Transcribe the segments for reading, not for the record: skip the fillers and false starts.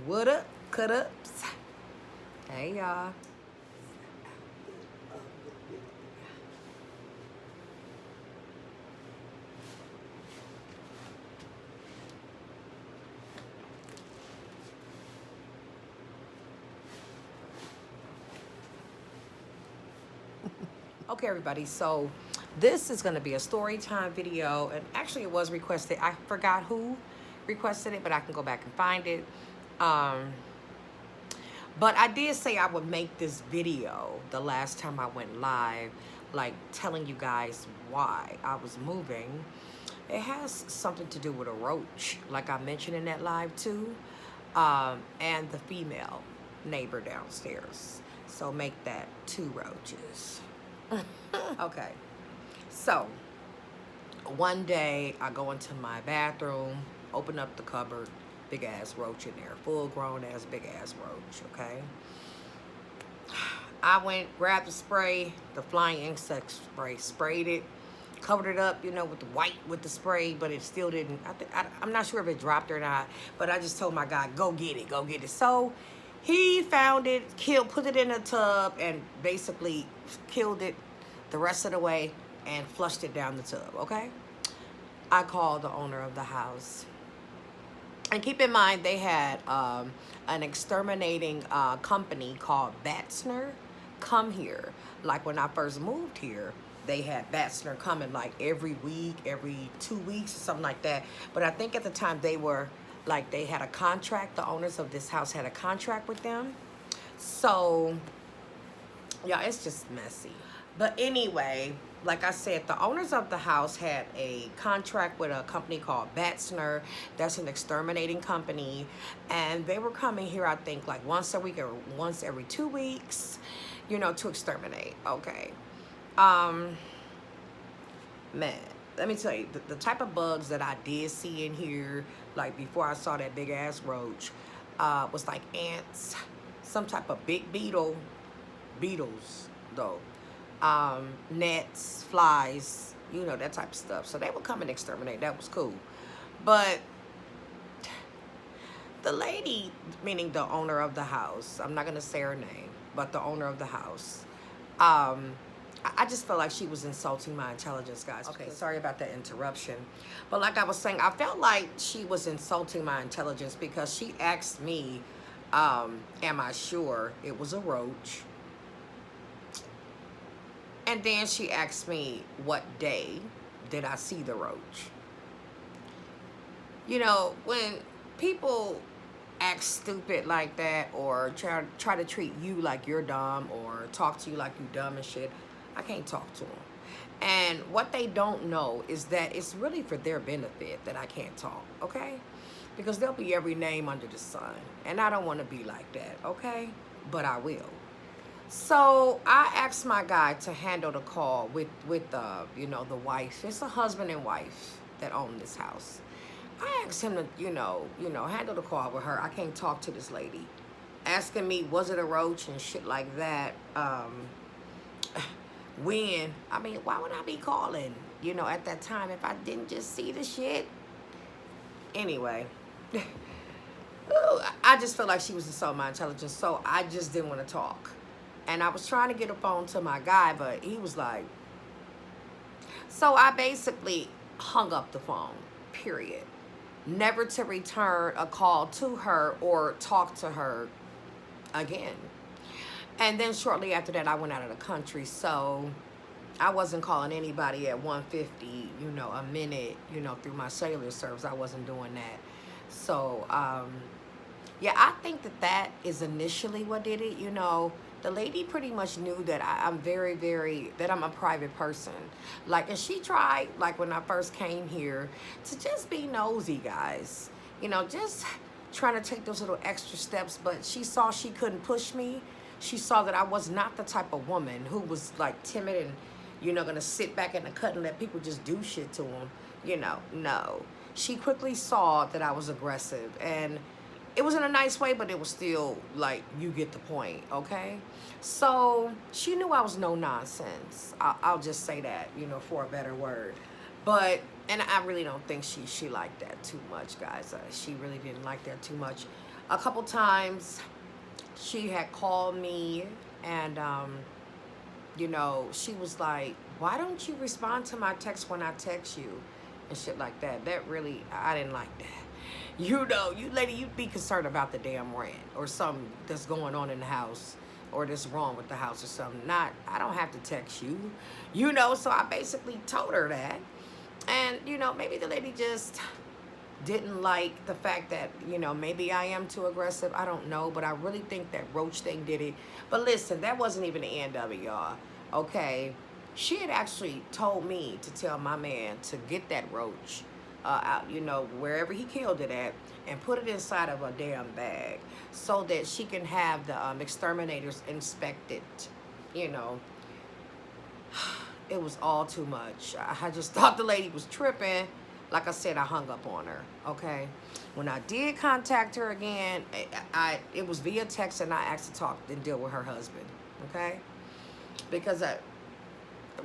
What up, cut ups? Hey, y'all. Okay, everybody, so this is going to be a story time video, and actually it was requested. I forgot who requested it, but I can go back and find it. Um, but I did say I would make this video the last time I went live, like telling you guys why I was moving. It has something to do with a roach, like I mentioned in that live too, and the female neighbor downstairs. So make that 2 roaches. Okay, so one day I go into my bathroom, open up the cupboard, big ass roach in there, full grown ass big ass roach. Okay, I went, grabbed the spray, the flying insect spray, sprayed it, covered it up, you know, with the white with the spray, but it still didn't. I'm not sure if it dropped or not, but I just told my guy, go get it, go get it. So he found it, put it in a tub, and basically killed it the rest of the way and flushed it down the tub. Okay, I called the owner of the house, and keep in mind they had an exterminating company called Batsner come here. Like when I first moved here, they had Batsner coming like every week, every 2 weeks or something like that. But I think at the time they were like, they had a contract, the owners of this house had a contract with them. So yeah, it's just messy. But anyway, like I said, the owners of the house had a contract with a company called Batsner. That's an exterminating company. And they were coming here, I think, like once a week or once every 2 weeks, you know, to exterminate. Okay. Man, let me tell you, the type of bugs that I did see in here, like before I saw that big ass roach, was like ants, some type of big beetles though, nets, flies, you know, that type of stuff. So they would come and exterminate. That was cool. But the lady, meaning the owner of the house, I'm not gonna say her name, but the owner of the house, I just felt like she was insulting my intelligence, guys. Okay, sorry about that interruption. But like I was saying, I felt like she was insulting my intelligence because she asked me, am I sure it was a roach? And then she asked me, what day did I see the roach? You know, when people act stupid like that, or try to treat you like you're dumb, or talk to you like you dumb and shit, I can't talk to them. And what they don't know is that it's really for their benefit that I can't talk, okay? Because there'll be every name under the sun, and I don't want to be like that, okay? But I will. So I asked my guy to handle the call with you know, the wife. It's a husband and wife that own this house. I asked him to, you know, handle the call with her. I can't talk to this lady. Asking me, was it a roach and shit like that. When, I mean, why would I be calling, you know, at that time if I didn't just see the shit? Anyway, I just felt like she was insulting my intelligence, so I just didn't want to talk. And I was trying to get a phone to my guy, but he was like, so I basically hung up the phone, period. Never to return a call to her or talk to her again. And then shortly after that, I went out of the country, so I wasn't calling anybody at 150, you know, a minute, you know, through my cellular service. I wasn't doing that. So, yeah, I think that is initially what did it, you know. The lady pretty much knew that I'm very, that I'm a private person. Like, and she tried, like when I first came here, to just be nosy, guys. You know, just trying to take those little extra steps, but she saw she couldn't push me. She saw that I was not the type of woman who was like timid and, you know, gonna sit back in the cut and let people just do shit to them. You know, no. She quickly saw that I was aggressive, and it was in a nice way, but it was still like, you get the point, okay? So she knew I was no nonsense. I'll just say that, you know, for a better word. But, and I really don't think she liked that too much, guys. She really didn't like that too much. A couple times she had called me and, you know, she was like, why don't you respond to my text when I text you? And shit like that. That really, I didn't like that. You know, you lady, you'd be concerned about the damn rent or something that's going on in the house or that's wrong with the house or something. Not, I don't have to text you. You know, so I basically told her that. And, you know, maybe the lady just didn't like the fact that, you know, maybe I am too aggressive. I don't know, but I really think that roach thing did it. But listen, that wasn't even the end of it, y'all. Okay, she had actually told me to tell my man to get that roach out, you know, wherever he killed it at, and put it inside of a damn bag so that she can have the exterminators inspect it. You know, it was all too much. I just thought the lady was tripping. Like I said, I hung up on her, okay? When I did contact her again, it was via text, and I asked to talk and deal with her husband, okay? Because I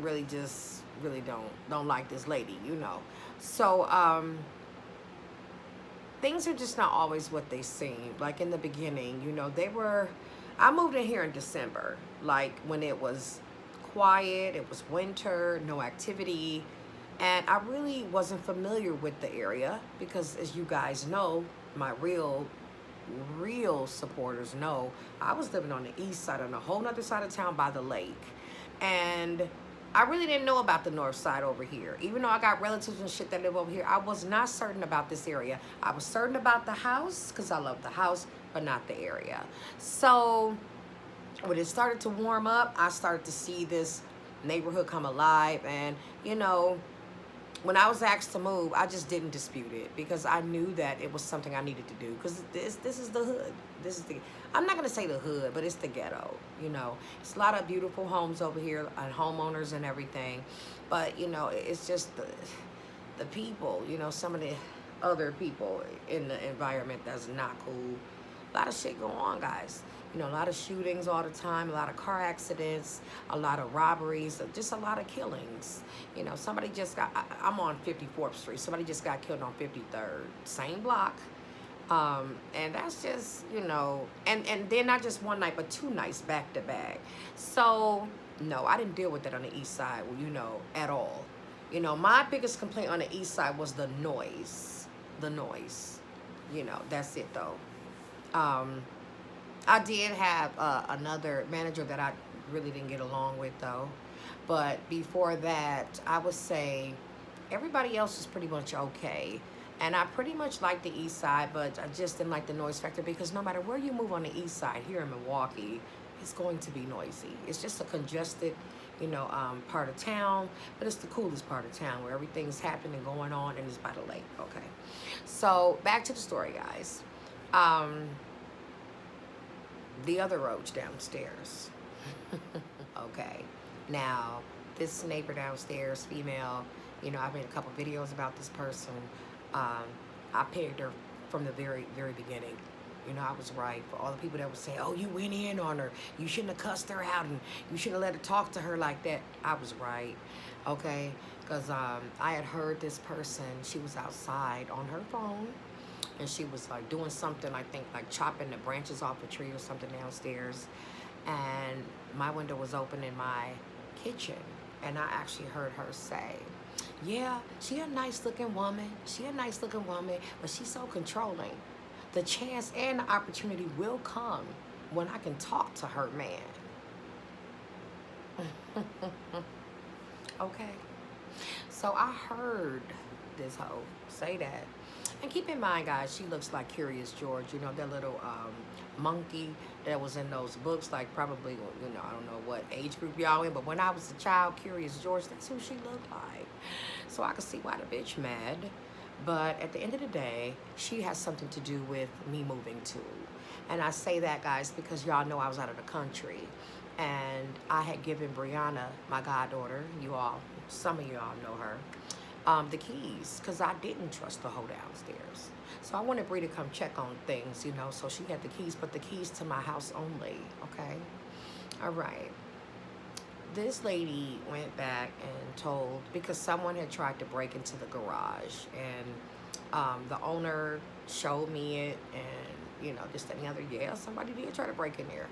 really just really don't like this lady, you know. So things are just not always what they seem. Like in the beginning, you know, I moved in here in December, like when it was quiet, it was winter, no activity. And I really wasn't familiar with the area because, as you guys know, my real supporters know, I was living on the east side, on a whole nother side of town by the lake. And I really didn't know about the north side over here. Even though I got relatives and shit that live over here, I was not certain about this area. I was certain about the house because I love the house, but not the area. So when it started to warm up, I started to see this neighborhood come alive. And, you know, when I was asked to move, I just didn't dispute it because I knew that it was something I needed to do. Because this is the hood. I'm not going to say the hood, but it's the ghetto, you know. It's a lot of beautiful homes over here and homeowners and everything. But, you know, it's just the people, you know, some of the other people in the environment that's not cool. A lot of shit going on, guys. You know, a lot of shootings all the time, a lot of car accidents, a lot of robberies, just a lot of killings. You know, somebody just I'm on 54th Street. Somebody just got killed on 53rd. Same block. And that's just, you know, and then not just one night, but 2 nights back to back. So, no, I didn't deal with that on the east side, you know, at all. You know, my biggest complaint on the east side was the noise. The noise. You know, that's it, though. I did have another manager that I really didn't get along with, though. But before that, I would say everybody else is pretty much okay. And I pretty much like the east side, but I just didn't like the noise factor because no matter where you move on the east side here in Milwaukee, it's going to be noisy. It's just a congested, you know, part of town, but it's the coolest part of town where everything's happening and going on, and it's by the lake. Okay, so back to the story, guys. The other roach downstairs. Okay, now this neighbor downstairs, female, you know, I've made a couple videos about this person. I pegged her from the very beginning. You know, I was right. For all the people that would say, oh, you went in on her, you shouldn't have cussed her out, and you shouldn't have let her talk to her like that, I was right. Okay, because I had heard this person, she was outside on her phone, and she was like doing something, I think like chopping the branches off a tree or something downstairs. And my window was open in my kitchen, and I actually heard her say, yeah, she a nice looking woman. She a nice looking woman, but she's so controlling. The chance and the opportunity will come when I can talk to her man. Okay. So I heard this hoe say that. And keep in mind, guys, she looks like Curious George, you know, that little monkey that was in those books, like probably, you know, I don't know what age group y'all in, but when I was a child, Curious George, that's who she looked like. So I could see why the bitch mad. But at the end of the day, she has something to do with me moving too. And I say that, guys, because y'all know I was out of the country. And I had given Brianna, my goddaughter, you all, some of y'all know her, the keys, because I didn't trust the hoe downstairs. So I wanted Brie to come check on things, you know, so she had the keys, but the keys to my house only, okay? All right. this lady went back and told, because someone had tried to break into the garage, and the owner showed me it, and this and the other. Yeah, somebody did try to break in there.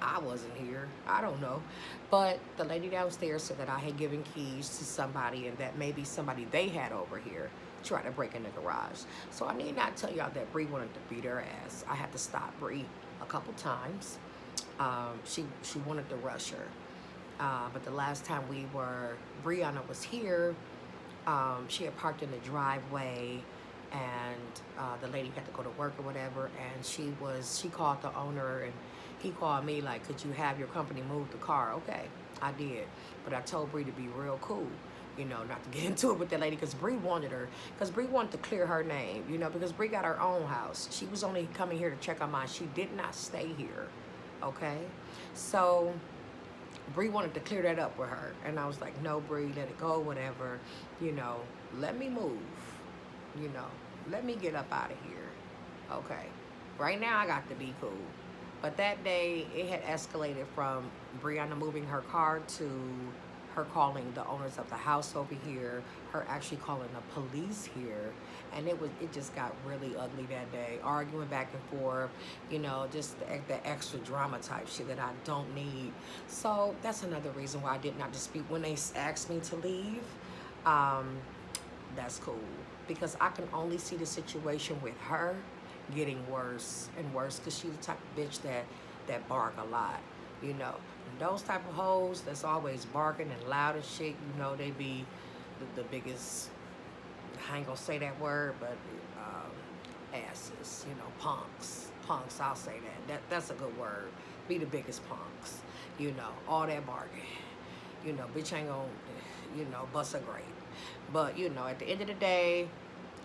I wasn't here. I don't know. But the lady downstairs said that I had given keys to somebody, and that maybe somebody they had over here tried to break in the garage. So I need not tell y'all that Bree wanted to beat her ass. I had to stop Bree a couple times. She wanted to rush her. But the last time Brianna was here, she had parked in the driveway, and the lady had to go to work or whatever, and she called the owner, and he called me like, could you have your company move the car? Okay, I did. But I told Bree to be real cool, not to get into it with that lady, because Bree wanted to clear her name, because Bree got her own house. She was only coming here to check on mine. She did not stay here, okay? So Bree wanted to clear that up with her, and I was like, no, Bree, let it go, whatever, let me move, let me get up out of here, okay? Right now, I got to be cool. But that day, it had escalated from Brianna moving her car to her calling the owners of the house over here, her actually calling the police here, and it just got really ugly that day, arguing back and forth, just the extra drama type shit that I don't need. So that's another reason why I did not dispute when they asked me to leave. That's cool, because I can only see the situation with her getting worse and worse, because she's the type of bitch that bark a lot, and those type of hoes that's always barking and loud as shit, they be the biggest, I ain't gonna say that word, but asses, punks, I'll say that's a good word, be the biggest punks, all that barking, bitch ain't gonna, bust a grape. But at the end of the day,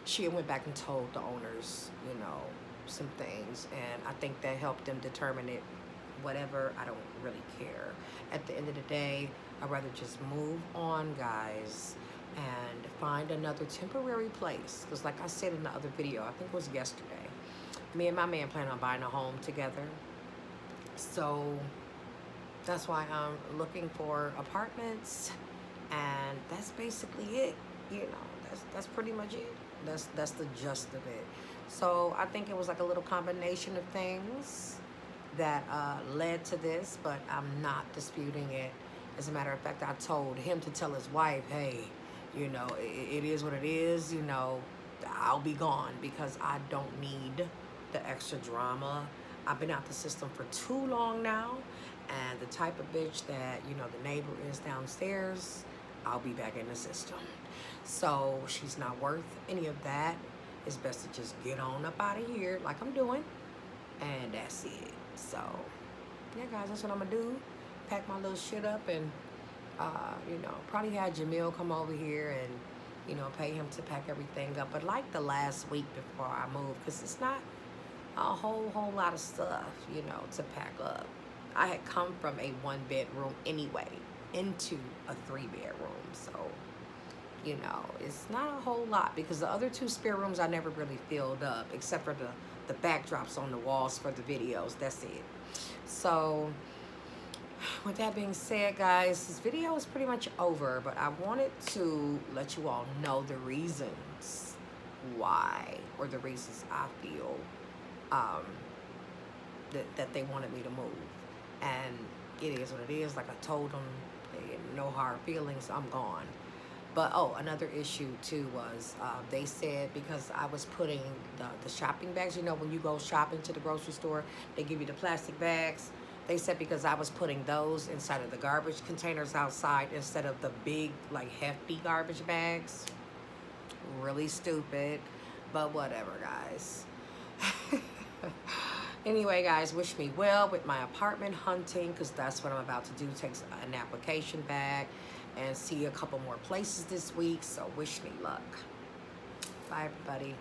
she went back and told the owners, some things, and I think that helped them determine it. Whatever, I don't really care. At the end of the day, I'd rather just move on, guys, and find another temporary place. Because like I said in the other video, I think it was yesterday, me and my man plan on buying a home together. So that's why I'm looking for apartments, and that's basically it. That's pretty much it. That's the gist of it. So I think it was like a little combination of things that led to this, but I'm not disputing it. As a matter of fact, I told him to tell his wife, hey, it is what it is, I'll be gone, because I don't need the extra drama. I've been out the system for too long now, and the type of bitch that, the neighbor is downstairs, I'll be back in the system. So she's not worth any of that. It's best to just get on up out of here like I'm doing, and that's it. So yeah, guys, that's what I'm gonna do. Pack my little shit up, and probably have Jamil come over here and pay him to pack everything up. But like the last week before I move, because it's not a whole lot of stuff to pack up. I had come from a 1-bedroom anyway into a 3-bedroom, so it's not a whole lot, because the other 2 spare rooms I never really filled up, except for the backdrops on the walls for the videos. That's it. So with that being said, guys, this video is pretty much over, but I wanted to let you all know the reasons why, or the reasons I feel that they wanted me to move. And it is what it is. Like I told them, no hard feelings, I'm gone. But, another issue, too, was they said, because I was putting the shopping bags, when you go shopping to the grocery store, they give you the plastic bags. They said because I was putting those inside of the garbage containers outside instead of the big, like, hefty garbage bags. Really stupid, but whatever, guys. Anyway, guys, wish me well with my apartment hunting, because that's what I'm about to do. Take an application back and see a couple more places this week. So wish me luck. Bye, everybody.